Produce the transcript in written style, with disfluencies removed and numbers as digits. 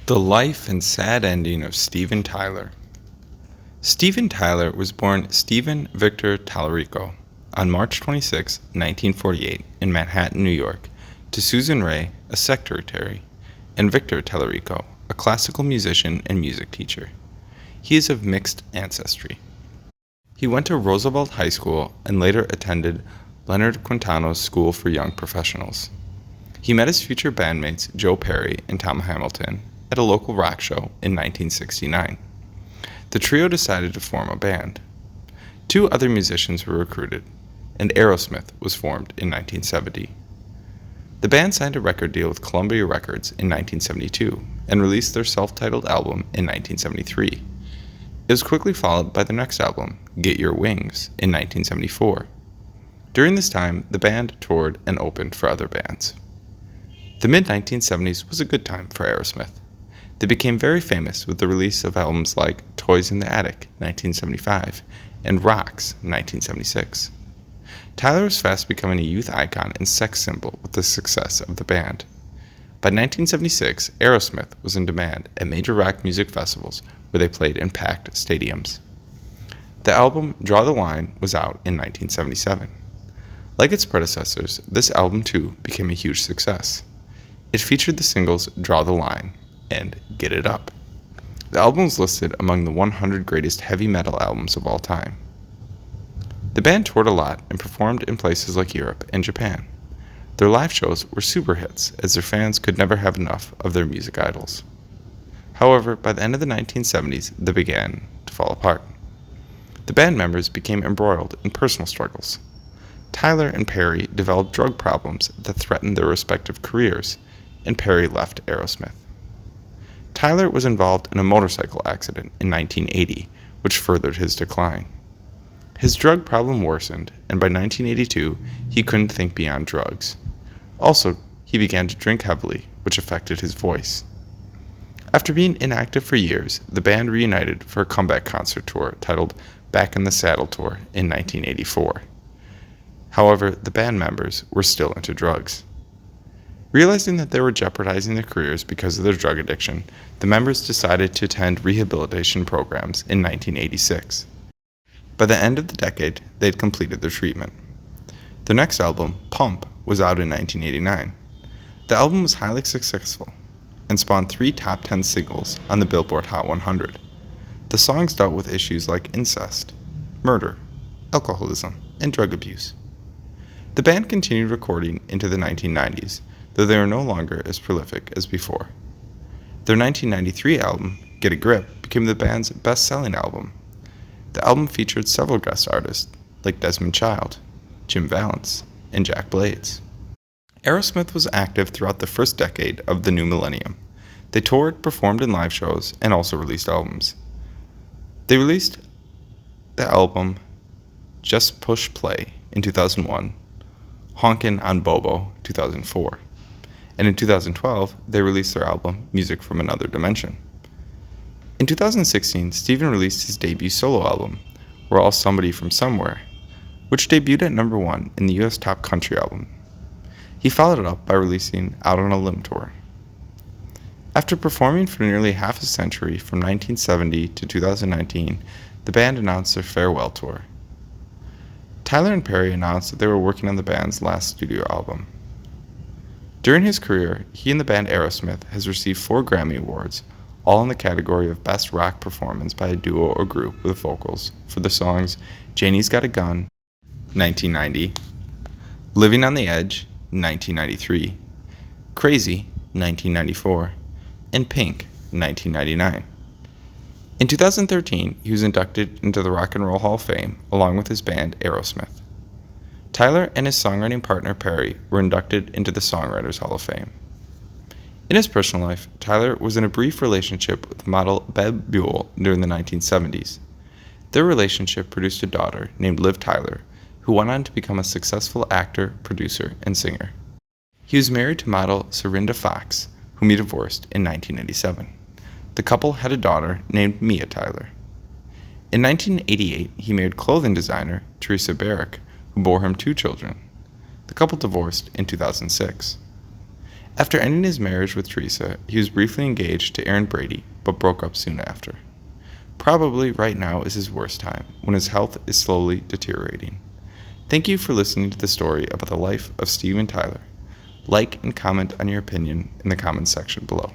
The life and sad ending of Steven Tyler. Steven Tyler was born Steven Victor Tallarico on March 26, 1948, in Manhattan, New York, to Susan Ray, a secretary, and Victor Tallarico, a classical musician and music teacher. He is of mixed ancestry. He went to Roosevelt High School and later attended Leonard Quintano's School for Young Professionals. He met his future bandmates Joe Perry and Tom Hamilton at a local rock show in 1969. The trio decided to form a band. Two other musicians were recruited, and Aerosmith was formed in 1970. The band signed a record deal with Columbia Records in 1972 and released their self-titled album in 1973. It was quickly followed by their next album, Get Your Wings, in 1974. During this time, the band toured and opened for other bands. The mid-1970s was a good time for Aerosmith. They became very famous with the release of albums like Toys in the Attic, 1975, and Rocks, 1976. Tyler was fast becoming a youth icon and sex symbol with the success of the band. By 1976, Aerosmith was in demand at major rock music festivals where they played in packed stadiums. The album Draw the Line was out in 1977. Like its predecessors, this album too became a huge success. It featured the singles Draw the Line and Get It Up. The album was listed among the 100 greatest heavy metal albums of all time. The band toured a lot and performed in places like Europe and Japan. Their live shows were super hits as their fans could never have enough of their music idols. However, by the end of the 1970s, they began to fall apart. The band members became embroiled in personal struggles. Tyler and Perry developed drug problems that threatened their respective careers, and Perry left Aerosmith. Tyler was involved in a motorcycle accident in 1980, which furthered his decline. His drug problem worsened, and by 1982, he couldn't think beyond drugs. Also, he began to drink heavily, which affected his voice. After being inactive for years, the band reunited for a comeback concert tour titled Back in the Saddle Tour in 1984. However, the band members were still into drugs. Realizing that they were jeopardizing their careers because of their drug addiction, the members decided to attend rehabilitation programs in 1986. By the end of the decade, they had completed their treatment. Their next album, Pump, was out in 1989. The album was highly successful and spawned 3 top 10 singles on the Billboard Hot 100. The songs dealt with issues like incest, murder, alcoholism, and drug abuse. The band continued recording into the 1990s, though they were no longer as prolific as before. Their 1993 album, Get a Grip, became the band's best-selling album. The album featured several guest artists, like Desmond Child, Jim Vallance, and Jack Blades. Aerosmith was active throughout the first decade of the new millennium. They toured, performed in live shows, and also released albums. They released the album Just Push Play in 2001, Honkin' on Bobo 2004, and in 2012 they released their album Music from Another Dimension. In 2016, Steven released his debut solo album, We're All Somebody from Somewhere, which debuted at number 1 in the US Top Country album. He followed it up by releasing Out on a Limb Tour. After performing for nearly half a century from 1970 to 2019, the band announced their farewell tour. Tyler and Perry announced that they were working on the band's last studio album. During his career, he and the band Aerosmith has received 4 Grammy Awards, all in the category of Best Rock Performance by a Duo or Group with Vocals for the songs Janie's Got a Gun, 1990, Living on the Edge, 1993, Crazy, 1994, and Pink, 1999. In 2013, he was inducted into the Rock and Roll Hall of Fame along with his band Aerosmith. Tyler and his songwriting partner Perry were inducted into the Songwriters Hall of Fame. In his personal life, Tyler was in a brief relationship with model Beb Buell during the 1970s. Their relationship produced a daughter named Liv Tyler, who went on to become a successful actor, producer, and singer. He was married to model Serinda Fox, whom he divorced in 1997. The couple had a daughter named Mia Tyler. In 1988, he married clothing designer Teresa Barrick, who bore him 2 children. The couple divorced in 2006. After ending his marriage with Teresa, he was briefly engaged to Aaron Brady, but broke up soon after. Probably right now is his worst time, when his health is slowly deteriorating. Thank you for listening to the story about the life of Steven Tyler. Like and comment on your opinion in the comments section below.